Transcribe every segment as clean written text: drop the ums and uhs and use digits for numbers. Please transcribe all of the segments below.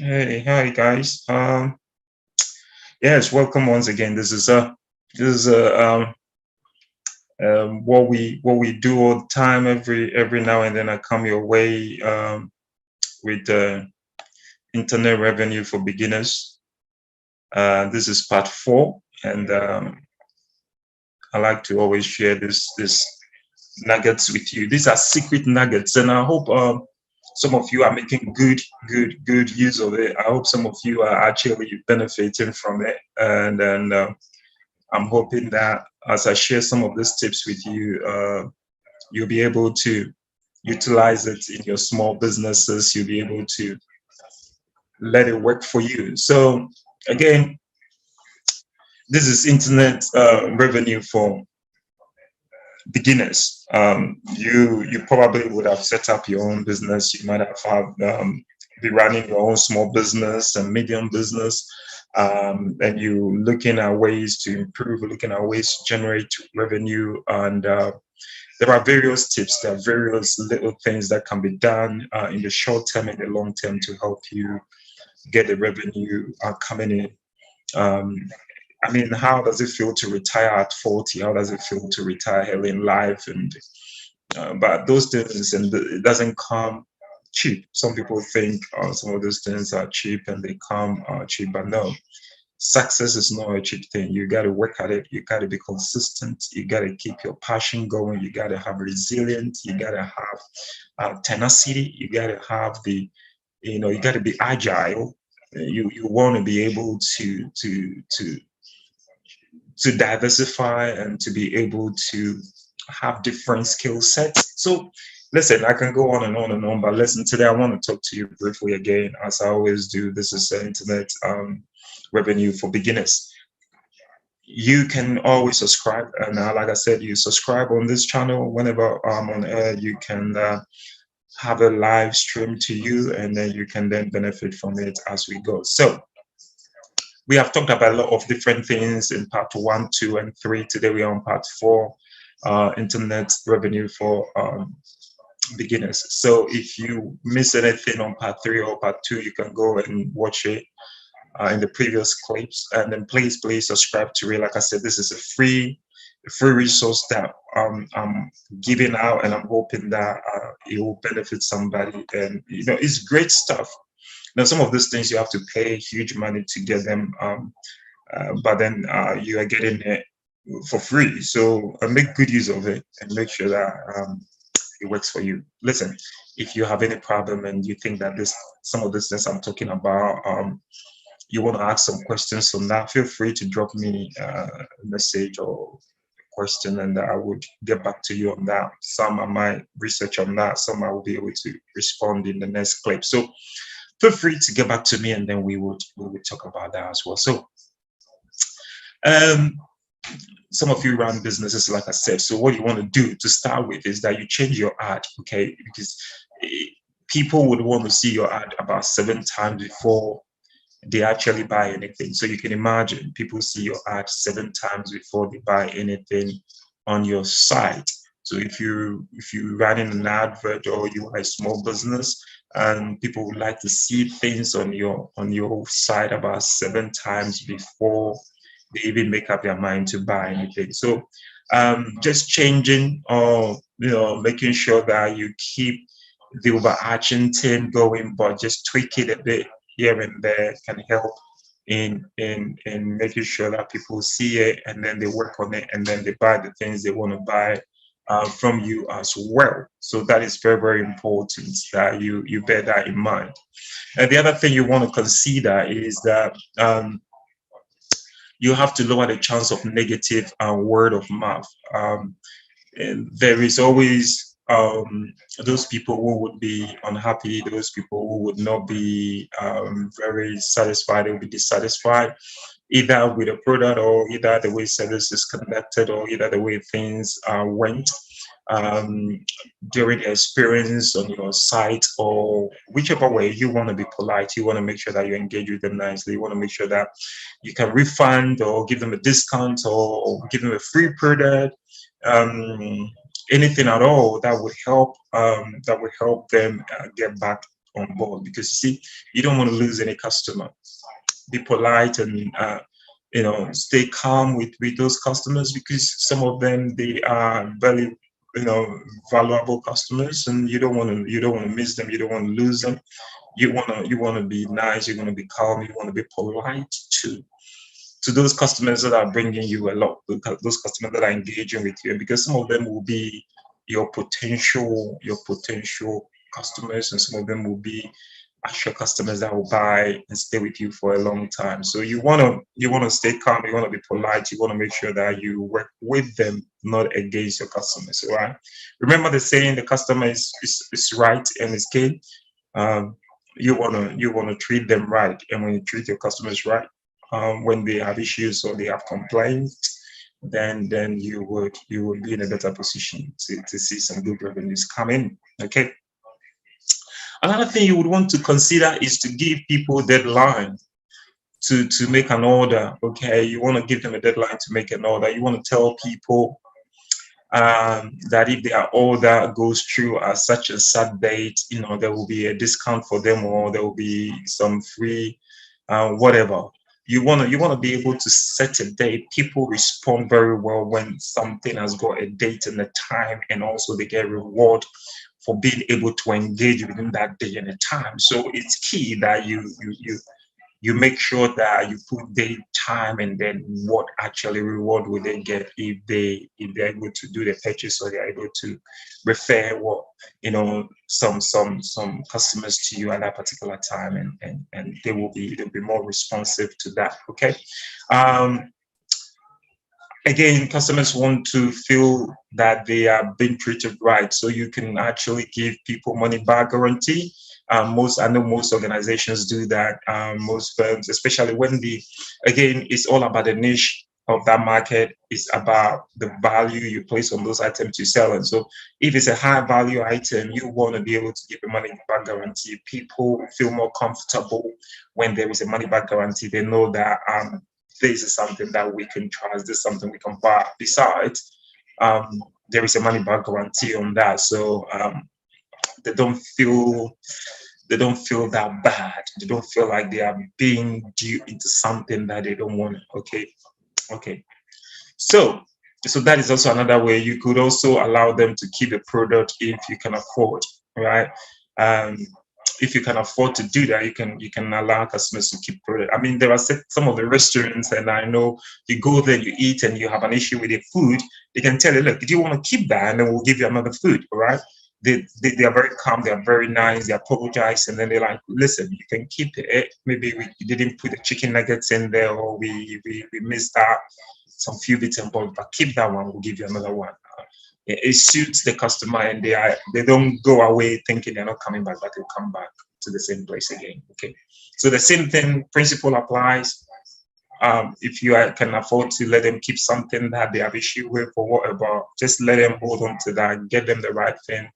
Hey, hi guys. Yes, welcome once again. This is what we do all the time. Every now and then I come your way with internet revenue for beginners. This is part four, and I like to always share this nuggets with you. These are secret nuggets, and I hope some of you are making good use of it. I hope some of you are actually benefiting from it, and then. I'm hoping that as I share some of these tips with you, you'll be able to utilize it in your small businesses. You'll be able to let it work for you. So, again, this is internet revenue for beginners. You probably would have set up your own business. You might have be running your own small business and medium business, and you looking at ways to improve, looking at ways to generate revenue, and there are various tips. There are various little things that can be done in the short term and the long term to help you get the revenue coming in. Um, I mean, how does it feel to retire at 40? How does it feel to retire early in life? And but those things, and it doesn't come cheap. Some people think some of those things are cheap and they come cheap, but no. Success is not a cheap thing. You got to work at it. You got to be consistent. You got to keep your passion going. You got to have resilience. You got to have tenacity. You got to have you got to be agile. You want to be able to diversify and to be able to have different skill sets. So, listen, I can go on and on and on, but listen, today I want to talk to you briefly again, as I always do. This is internet revenue for beginners. You can always subscribe, and like I said, you subscribe on this channel whenever I'm on air. You can have a live stream to you, and then you can then benefit from it as we go. So, we have talked about a lot of different things in part one, two, and three. Today we are on part four, internet revenue for beginners. So if you miss anything on part three or part two, you can go and watch it in the previous clips. And then please subscribe to it. Like I said, this is a free resource that I'm giving out, and I'm hoping that it will benefit somebody. And it's great stuff. Now, some of these things you have to pay huge money to get them, but then you are getting it for free. So make good use of it and make sure that it works for you. Listen, if you have any problem and you think that this some of these things I'm talking about, you want to ask some questions on that, feel free to drop me a message or question, and I would get back to you on that. Some I might research on that, some I will be able to respond in the next clip. So feel free to get back to me, and then we would talk about that as well. So um, some of you run businesses, like I said. So what you want to do to start with is that you change your ad, okay? Because eh, people would want to see your ad about 7 times before they actually buy anything. So you can imagine people see your ad 7 times before they buy anything on your site. So if you running an advert or you are a small business and people would like to see things on your site about 7 times before they even make up their mind to buy anything. So just changing or making sure that you keep the overarching theme going, but just tweak it a bit here and there can help in making sure that people see it and then they work on it and then they buy the things they want to buy from you as well. So that is very important that you bear that in mind. And the other thing you want to consider is that you have to lower the chance of negative word of mouth. And there is always those people who would be unhappy, those people who would not be very satisfied, they will be dissatisfied either with the product or either the way service is conducted or either the way things went um, during the experience on your site, or whichever way you want to be polite. You want to make sure that you engage with them nicely. You want to make sure that you can refund or give them a discount or give them a free product, um, anything at all that would help them get back on board, because you see, you don't want to lose any customer. Be polite and stay calm with those customers, because some of them, they are very valuable customers, and you don't want to miss them, you don't want to lose them. You want to be nice, you want to be calm, you want to be polite to those customers that are bringing you a lot, those customers that are engaging with you, because some of them will be your potential customers, and some of them will be actual customers that will buy and stay with you for a long time. So you want to stay calm, you want to be polite, you want to make sure that you work with them, not against your customers. All right. Remember the saying, the customer is right and is king. Um, you wanna treat them right, and when you treat your customers right, when they have issues or they have complaints, then you would be in a better position to see some good revenues come in. Okay. Another thing you would want to consider is to give people deadline to make an order. Okay, you want to give them a deadline to make an order. You want to tell people that if their order goes through at such a set date, there will be a discount for them, or there will be some free, whatever. You want to be able to set a date. People respond very well when something has got a date and a time, and also they get reward for being able to engage within that day and a time. So it's key that you make sure that you put date, time, and then what actually reward will they get if they're able to do the purchase, or they're able to refer what some customers to you at that particular time, and they'll be more responsive to that. Okay. um Again, customers want to feel that they are being treated right, so you can actually give people money back guarantee. I know most organizations do that. Most firms, especially when again, it's all about the niche of that market. It's about the value you place on those items you sell. And so, if it's a high value item, you want to be able to give a money back guarantee. People feel more comfortable when there is a money back guarantee. They know that this is something that we can trust. This is something we can buy. Besides, there is a money back guarantee on that, so they don't feel they don't feel that bad. They don't feel like they are being due into something that they don't want. Okay, okay. So, that is also another way. You could also allow them to keep the product if you can afford, right? Um, if you can afford to do that, you can allow customers to keep product. I mean, there are some of the restaurants, and I know you go there, you eat, and you have an issue with the food. They can tell you, look, do you want to keep that, and then we'll give you another food, all right? They are very calm, they are very nice, they apologize, and then they're like, listen, you can keep it. Maybe we didn't put the chicken nuggets in there, or we missed out some few bits and bobs, but keep that one, we'll give you another one. It suits the customer, and they don't go away thinking they're not coming back, but they'll come back to the same place again. Okay, so the same thing principle applies. If can afford to let them keep something that they have issue with or whatever, just let them hold on to that, get them the right thing.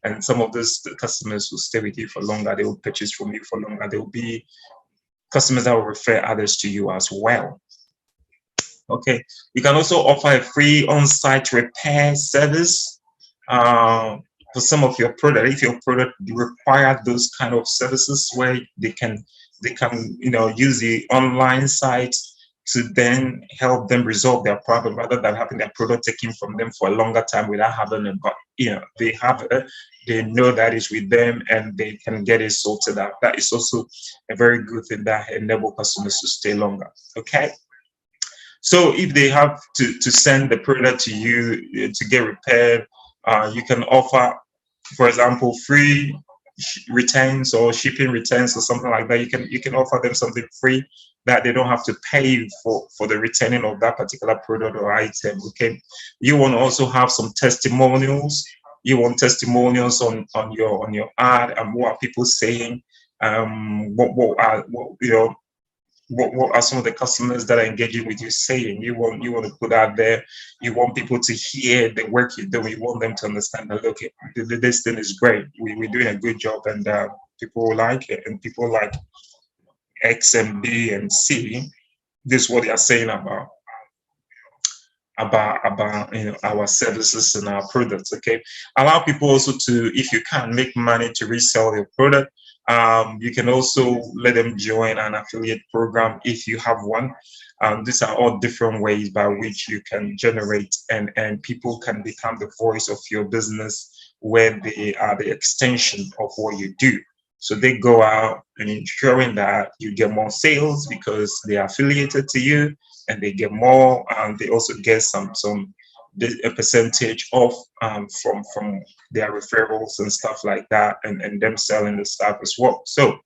And some of those customers will stay with you for longer. They will purchase from you for longer. There will be customers that will refer others to you as well. Okay, you can also offer a free on-site repair service uh, for some of your product. If your product require those kind of services, where they can use the online site to then help them resolve their problem, rather than having their product taken from them for a longer time without having it. But they know that is with them, and they can get it sorted out. That is also a very good thing that enable customers to stay longer. Okay. So if they have to send the product to you to get repaired, you can offer, for example, free returns or shipping returns or something like that. You can offer them something free that they don't have to pay for the returning of that particular product or item. Okay. You want to also have some testimonials. You want testimonials on your ad, and what are people saying? What are some of the customers that are engaging with you saying? You want to put out there. You want people to hear the work you do. You want them to understand that, look, this thing is great. We're doing a good job, and people like it, and people like X and B and C. This is what they are saying about our services and our products. Okay. Allow people also to, if you can, make money to resell your product. You can also let them join an affiliate program if you have one. These are all different ways by which you can generate, and people can become the voice of your business where they are the extension of what you do. So they go out and ensuring that you get more sales because they are affiliated to you, and they get more. They also get a percentage off from their referrals and stuff like that, and them selling the stuff as well. So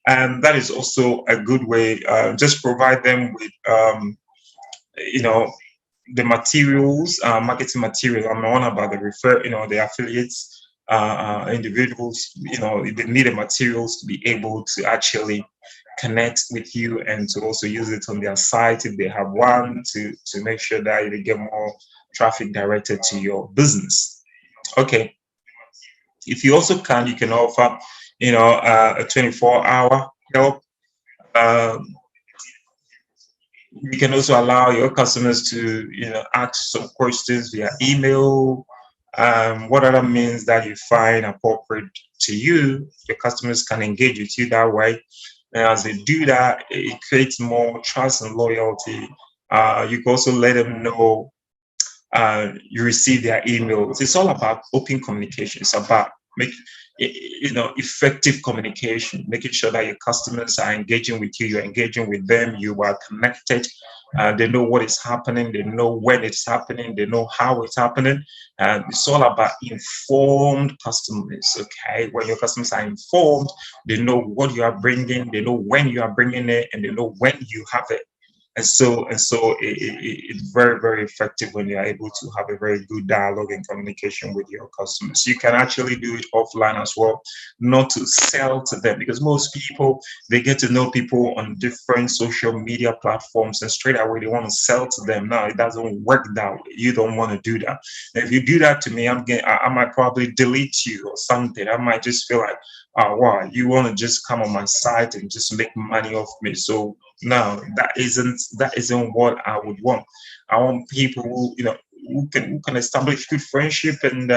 that is also a good way. Just provide them with you know the materials, marketing material. I'm not on about the the affiliates, individuals. They need the materials to be able to actually connect with you and to also use it on their site if they have one to make sure that they get more traffic directed to your business. Okay, if you also can, you can offer, a 24-hour help. Um, you can also allow your customers to, ask some questions via email. What other means that you find appropriate to you, your customers can engage with you that way. And as they do that, it creates more trust and loyalty. You can also let them know you receive their emails. It's all about open communication. It's about make effective communication, making sure that your customers are engaging with you, you're engaging with them, you are connected. They know what is happening, they know when it's happening, they know how it's happening. It's all about informed customers. Okay, when your customers are informed, they know what you are bringing, they know when you are bringing it, and they know when you have it. It's very, very effective when you're able to have a very good dialogue and communication with your customers. You can actually do it offline as well, not to sell to them, because most people, they get to know people on different social media platforms and straight away they want to sell to them. No, it doesn't work that way. You don't want to do that. If you do that to me, I might probably delete you or something. I might just feel like, oh wow, you want to just come on my site and just make money off me. So no, that isn't what I would want. I want people who can establish good friendship and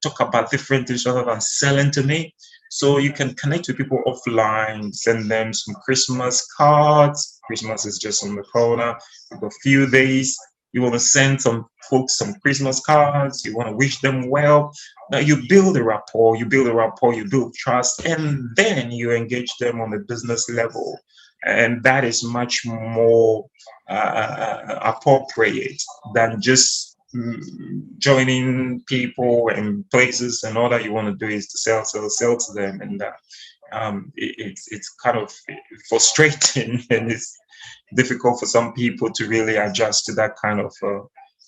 talk about different things rather than selling to me. So you can connect with people offline, send them some Christmas cards. Christmas is just on the corner. We've got a few days. You want to send some folks some Christmas cards. You want to wish them well. Now you build a rapport, you build trust, and then you engage them on the business level, and that is much more appropriate than just joining people and places, and all that you want to do is to sell to them, and it's kind of frustrating and it's difficult for some people to really adjust to that kind of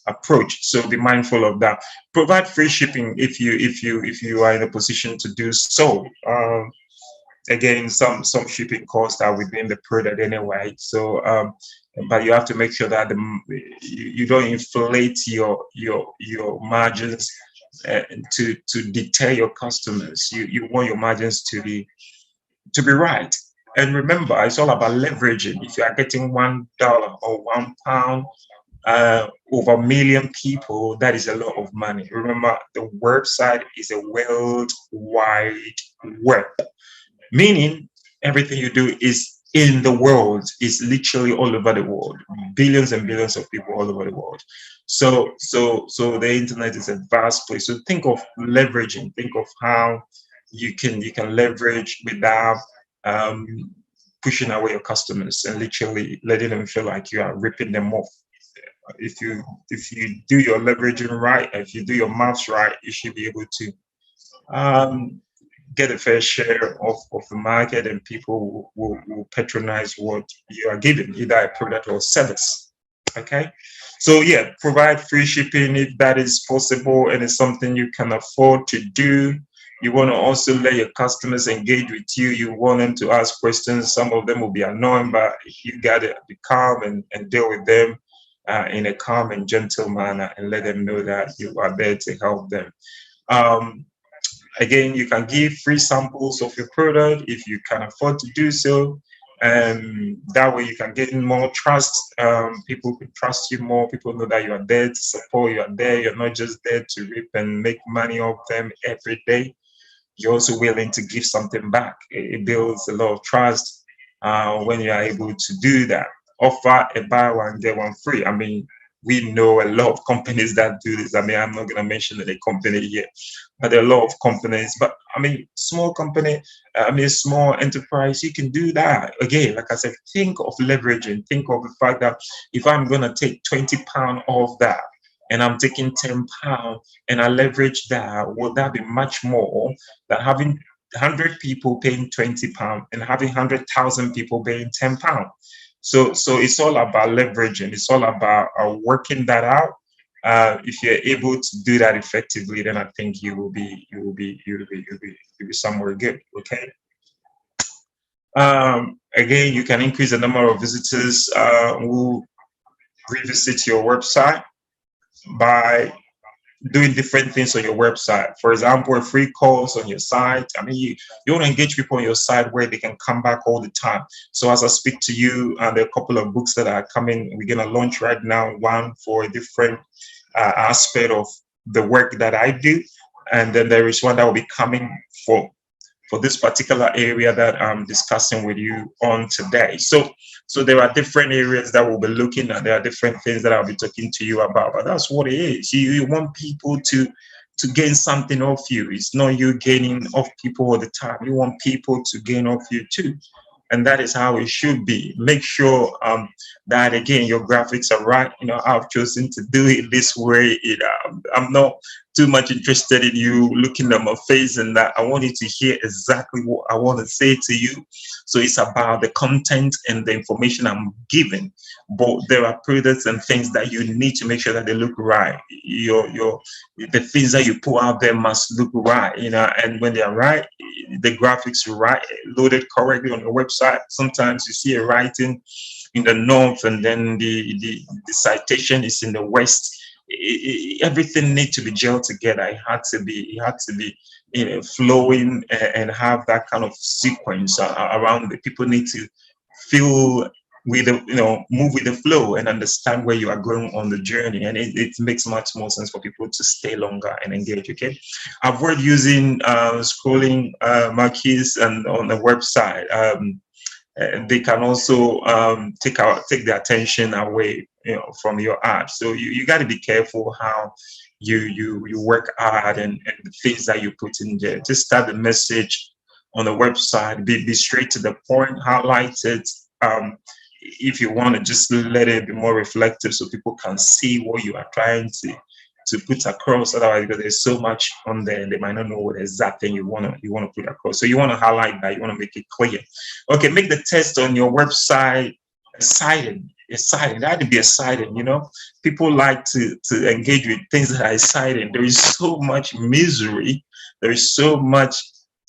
approach. So be mindful of that. Provide free shipping if you are in a position to do so. Again, some shipping costs are within the product anyway. So, but you have to make sure that you don't inflate your margins to deter your customers. You want your margins to be right. And remember, it's all about leveraging. If you are getting $1 or £1 over a million people, that is a lot of money. Remember, the website is a worldwide web, meaning everything you do is in the world, is literally all over the world, billions and billions of people all over the world. So the internet is a vast place. So think of leveraging, think of how you can leverage without um, pushing away your customers and literally letting them feel like you are ripping them off. If you do your leveraging right, if you do your maths right, you should be able to um, get a fair share of the market, and people will patronize what you are giving, either a product or service. Okay. So yeah, provide free shipping if that is possible and it's something you can afford to do. You want to also let your customers engage with you. You want them to ask questions. Some of them will be annoying, but you got to be calm and deal with them in a calm and gentle manner and let them know that you are there to help them. Um, Again, you can give free samples of your product if you can afford to do so. And that way you can get more trust. People can trust you more. People know that you are there to support, you are there. You're not just there to reap and make money off them every day. you're also willing to give something back. It builds a lot of trust when you are able to do that. Offer a buy one get one free. I mean, we know a lot of companies that do this. I mean, I'm not going to mention any company here, but there are a lot of companies. But I mean, small company, I mean, small enterprise, you can do that. Again, like I said, think of leveraging. Think of the fact that if I'm going to take £20 off that, and I'm taking £10 and I leverage that, would that be much more than having 100 people paying £20 and having 100,000 people paying £10? So it's all about leveraging. It's all about working that out. If you're able to do that effectively, then I think you'll be somewhere good. Okay. Again, you can increase the number of visitors who revisit your website by doing different things on your website. For example, free calls on your site. I mean, you want to engage people on your site where they can come back all the time. So as I speak to you, there are a couple of books that are coming. We're going to launch right now, one for a different aspect of the work that I do. And then there is one that will be coming for this particular area that I'm discussing with you on today. So there are different areas that we'll be looking at. There are different things that I'll be talking to you about, but that's what it is. You want people to gain something off you. It's not you gaining off people all the time. You want people to gain off you too. And that is how it should be. Make sure that again your graphics are right. I've chosen to do it this way. I'm not too much interested in you looking at my face and that. I want you to hear exactly what I want to say to you. So it's about the content and the information I'm giving. But there are products and things that you need to make sure that they look right. The things that you put out there must look right. And when they are right, the graphics are right, loaded correctly on your website. Sometimes you see a writing in the north and then the citation is in the west. Everything needs to be gelled together. It had to be flowing and have that kind of sequence around it. People need to feel with the move with the flow and understand where you are going on the journey, and it makes much more sense for people to stay longer and engage. Okay, avoid using scrolling marquees and on the website. They can also take the attention away from your app. So you got to be careful how you work hard and the things that you put in there. Just start the message on the website, be straight to the point, highlight it. If you want to just let it be more reflective so people can see what you are trying to put across. Otherwise, because there's so much on there and they might not know what exact thing you want to put across. So you want to highlight that, you want to make it clear. Okay, make the text on your website exciting. Exciting. That would be exciting, People like to engage with things that are exciting. There is so much misery, there is so much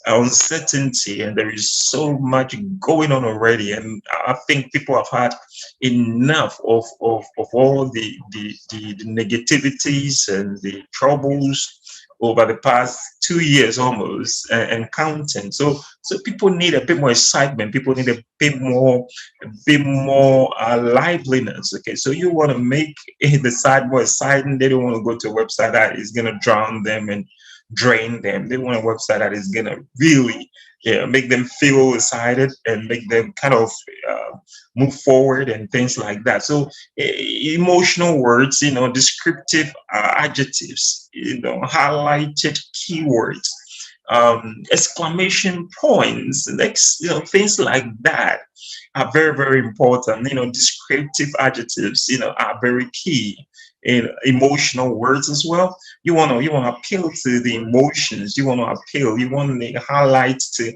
uncertainty, and there is so much going on already, and I think people have had enough of all the negativities and the troubles over the past 2 years almost and counting. So people need a bit more excitement. People need a bit more liveliness. Okay, so you want to make the site more exciting. They don't want to go to a website that is going to drown them and drain them. They want a website that is gonna really make them feel excited and make them kind of move forward and things like that. So emotional words, descriptive adjectives, highlighted keywords, exclamation points, things like that are very, very important. Descriptive adjectives, are very key. In emotional words as well, you want to appeal to the emotions. You want to appeal. You want to highlight to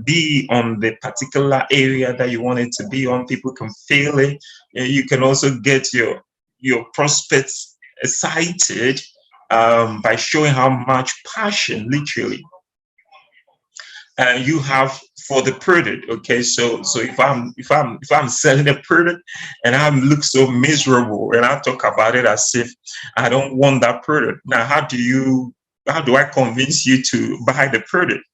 be on the particular area that you want it to be on. People can feel it. You can also get your prospects excited by showing how much passion, literally, you have for the product. Okay, so if I'm selling a product and I look so miserable and I talk about it as if I don't want that product, now how do I convince you to buy the product?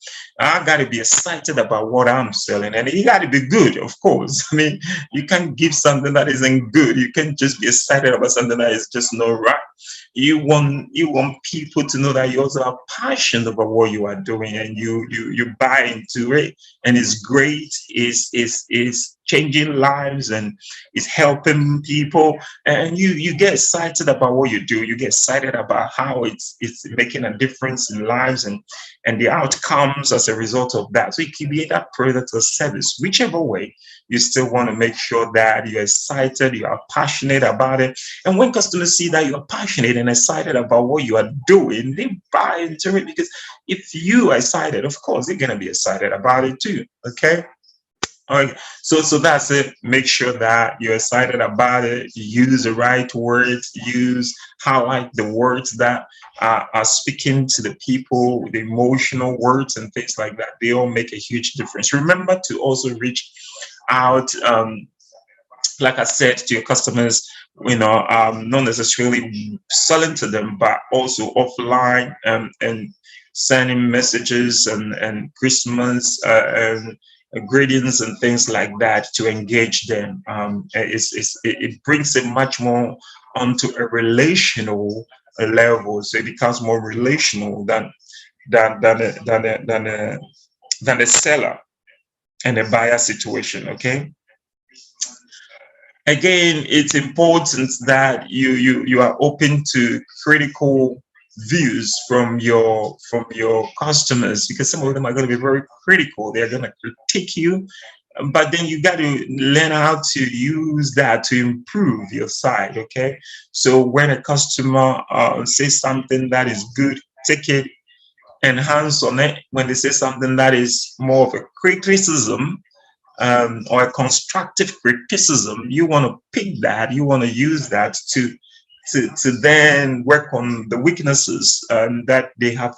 I got to be excited about what I'm selling, and it got to be good, of course. I mean, you can't give something that isn't good. You can't just be excited about something that is just not right. You want people to know that you also are passionate about what you are doing, and you buy into it, and it's great. Is changing lives, and is helping people, and you get excited about what you do. You get excited about how it's making a difference in lives, and the outcomes as a result of that. So it can be either product or service, whichever way. You still want to make sure that you're excited, you are passionate about it. And when customers see that you're passionate and excited about what you are doing, they buy into it, because if you are excited, of course, they're going to be excited about it too. Okay. All right. So that's it. Make sure that you're excited about it. Use the right words. Highlight the words that are speaking to the people, the emotional words and things like that. They all make a huge difference. Remember to also reach out, like I said, to your customers, not necessarily selling to them, but also offline, and sending messages and Christmas, and greetings and things like that to engage them. It brings it much more onto a relational level, so it becomes more relational than a seller and a buyer situation. Okay. Again, it's important that you are open to critical views from your customers, because some of them are going to be very critical. They're going to critique you, but then you got to learn how to use that to improve your side. Okay. So when a customer says something that is good, take it, enhance on it. When they say something that is more of a criticism, or a constructive criticism, you want to pick that, you want to use that to then work on the weaknesses, that they have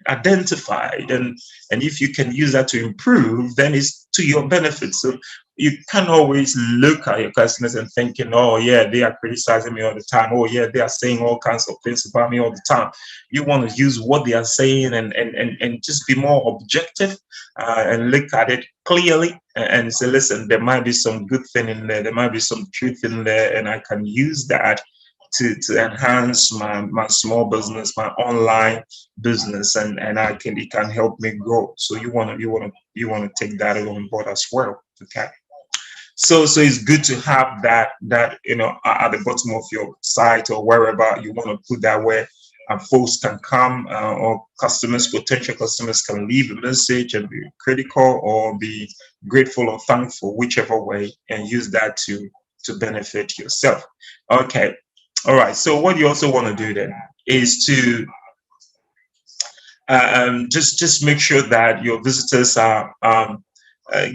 identified, and if you can use that to improve, then it's to your benefit. So you can always look at your customers and thinking, oh yeah, they are criticizing me all the time, oh yeah, they are saying all kinds of things about me all the time. You want to use what they are saying, and just be more objective, and look at it clearly, and say, listen, there might be some good thing in there might be some truth in there, and I can use that to enhance my small business, my online business, and it can help me grow. So you want to take that on board as well. Okay. So it's good to have that at the bottom of your site, or wherever you want to put that, where folks can come, or potential customers can leave a message and be critical or be grateful or thankful, whichever way, and use that to benefit yourself. Okay. All right. So what you also want to do then is to just make sure that your visitors are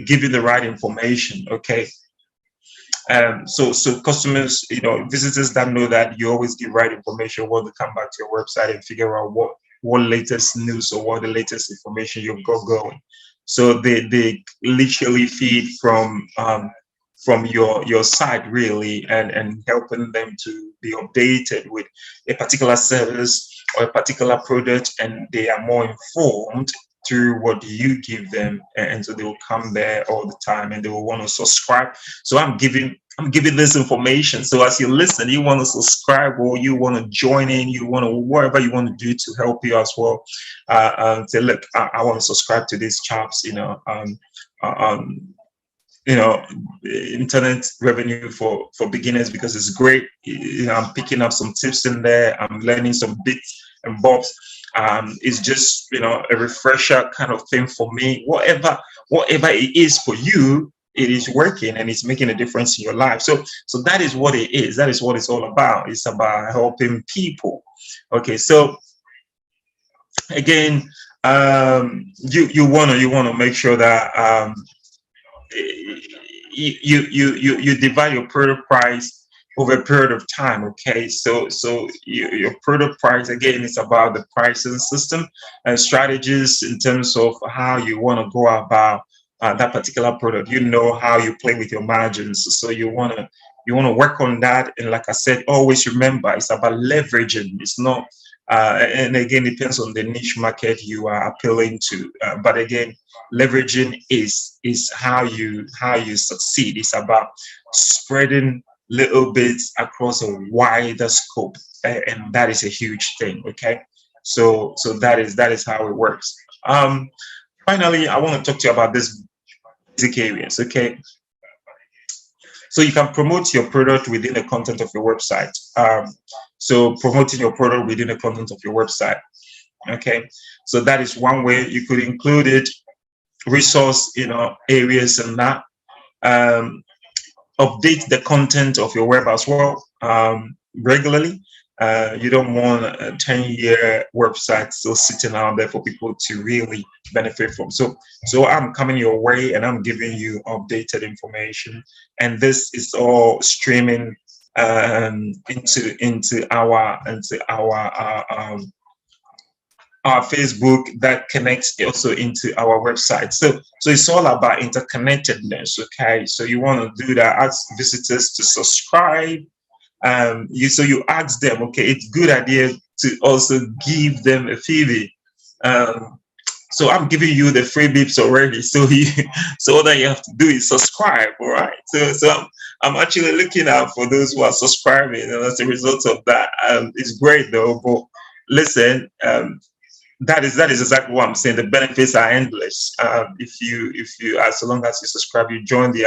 giving the right information. Okay. So customers, visitors that know that you always give right information, want to come back to your website and figure out what latest news or what the latest information you've got going. So they literally feed from your site, really, and helping them to be updated with a particular service or a particular product, and they are more informed through what you give them, and so they will come there all the time, and they will want to subscribe. So I'm giving this information, so as you listen, you want to subscribe, or you want to join in, you want to, whatever you want to do to help you as well. Say, look, I want to subscribe to these chaps, um, you know internet revenue for beginners, because it's great. I'm picking up some tips in there, I'm learning some bits and bobs. It's just a refresher kind of thing for me. Whatever it is for you, it is working and it's making a difference in your life. So that is what it is. That is what it's all about. It's about helping people. Okay. So again, you want to make sure that you divide your product price over a period of time. Okay. Your product price, again, is about the pricing system and strategies in terms of how you want to go about that particular product. How you play with your margins, so you want to work on that. And like I said, always remember, it's about leveraging. It's not and again, it depends on the niche market you are appealing to, but again, leveraging is how you succeed. It's about spreading little bits across a wider scope. and that is a huge thing. Okay, so that is how it works. Finally, I want to talk to you about this basic areas. Okay, so you can promote your product within the content of your website. So promoting your product within the content of your website. Okay, so that is one way you could include it. Resource, areas and that. Um, Update the content of your web as well regularly. You don't want a 10-year website still sitting out there for people to really benefit from. So I'm coming your way and I'm giving you updated information. And this is all streaming into our Facebook that connects also into our website. So it's all about interconnectedness. Okay, so you want to do that. Ask visitors to subscribe. You ask them. Okay, it's good idea to also give them a freebie. Um, so I'm giving you the freebies already. So all that you have to do is subscribe. All right. So I'm actually looking out for those who are subscribing, and as a result of that, it's great though. But listen, that is exactly what I'm saying. The benefits are endless. If you as long as you subscribe, you join the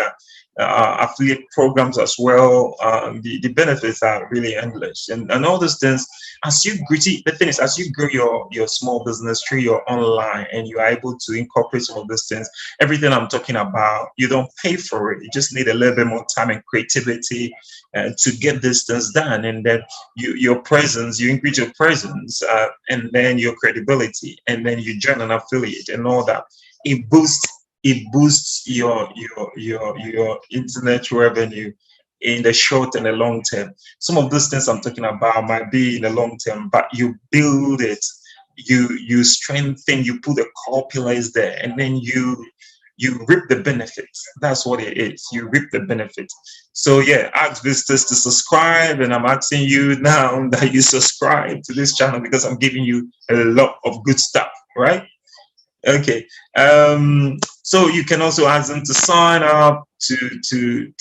affiliate programs as well. The benefits are really endless, and all those things. As you gritty, the thing is, as you grow your small business through your online, and you are able to incorporate some of those things, everything I'm talking about, you don't pay for it. You just need a little bit more time and creativity to get these things done, and then you increase your presence, and then your credibility, and then you join an affiliate and all that. It boosts your internet revenue in the short and the long term. Some of those things I'm talking about might be in the long term, but you build it, you strengthen, you put the core pillars there, and then you reap the benefits. That's what it is. You reap the benefits. So yeah, ask visitors to subscribe, and I'm asking you now that you subscribe to this channel because I'm giving you a lot of good stuff, right? Okay. So you can also ask them to sign up to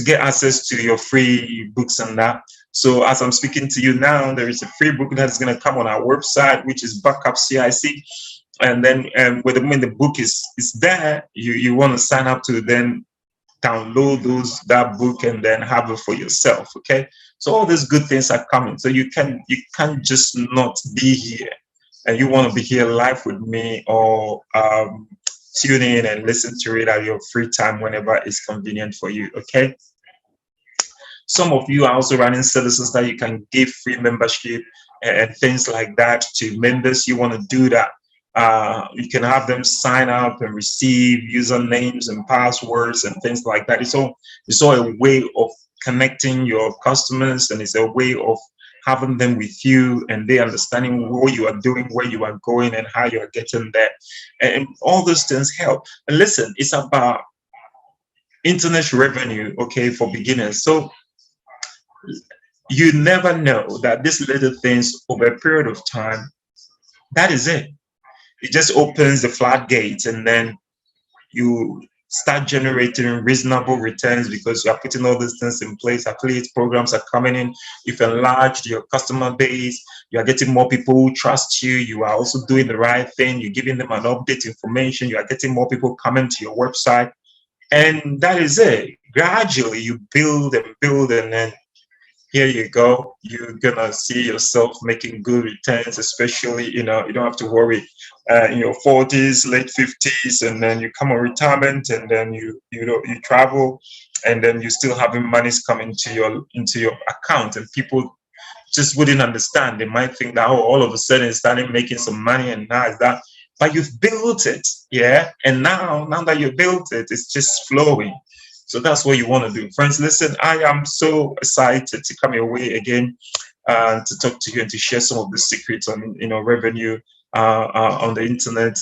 get access to your free books and that. So as I'm speaking to you now, there is a free book that's going to come on our website, which is Backup CIC. And then when the book is there, you want to sign up to then download that book and then have it for yourself. Okay. So all these good things are coming. So you can't just not be here, and you want to be here live with me, or tune in and listen to it at your free time whenever it's convenient for you. Okay. Some of you are also running services that you can give free membership and things like that to members. You want to do that. You can have them sign up and receive usernames and passwords and things like that. It's all a way of connecting your customers, and it's a way of having them with you, and they understanding what you are doing, where you are going, and how you are getting there. And all those things help. And listen, it's about internet revenue, okay, for beginners. So you never know that these little things over a period of time, that is it. It just opens the floodgates, and then you start generating reasonable returns because you are putting all these things in place. Affiliate programs are coming in. You've enlarged your customer base. You are getting more people who trust you. You are also doing the right thing. You're giving them an update information. You are getting more people coming to your website. And that is it. Gradually, you build and build, and then here you go. You're gonna see yourself making good returns, especially, you don't have to worry in your 40s, late 50s, and then you come on retirement, and then you travel, and then you still having monies coming into your account, and people just wouldn't understand. They might think that, oh, all of a sudden it's starting making some money, and now it's that. But you've built it, yeah. And now that you built it, it's just flowing. So that's what you want to do. Friends, listen, I am so excited to come your way again to talk to you and to share some of the secrets on revenue on the internet,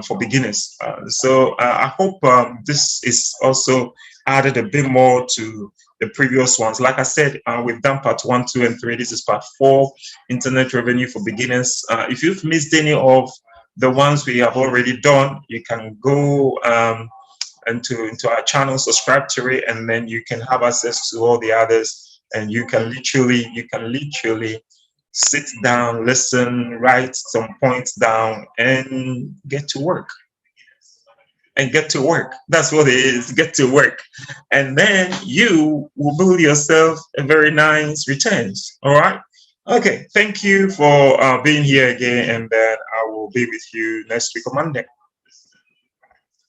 for beginners. I hope this is also added a bit more to the previous ones. Like I said, we've done part 1, 2, and 3. This is part 4, internet revenue for beginners. If you've missed any of the ones we have already done, you can go into our channel, subscribe to it, and then you can have access to all the others and you can literally sit down, listen, write some points down, and get to work. That's what it is. Get to work. And then you will build yourself a very nice returns. All right. Okay. Thank you for being here again. And then I will be with you next week on Monday.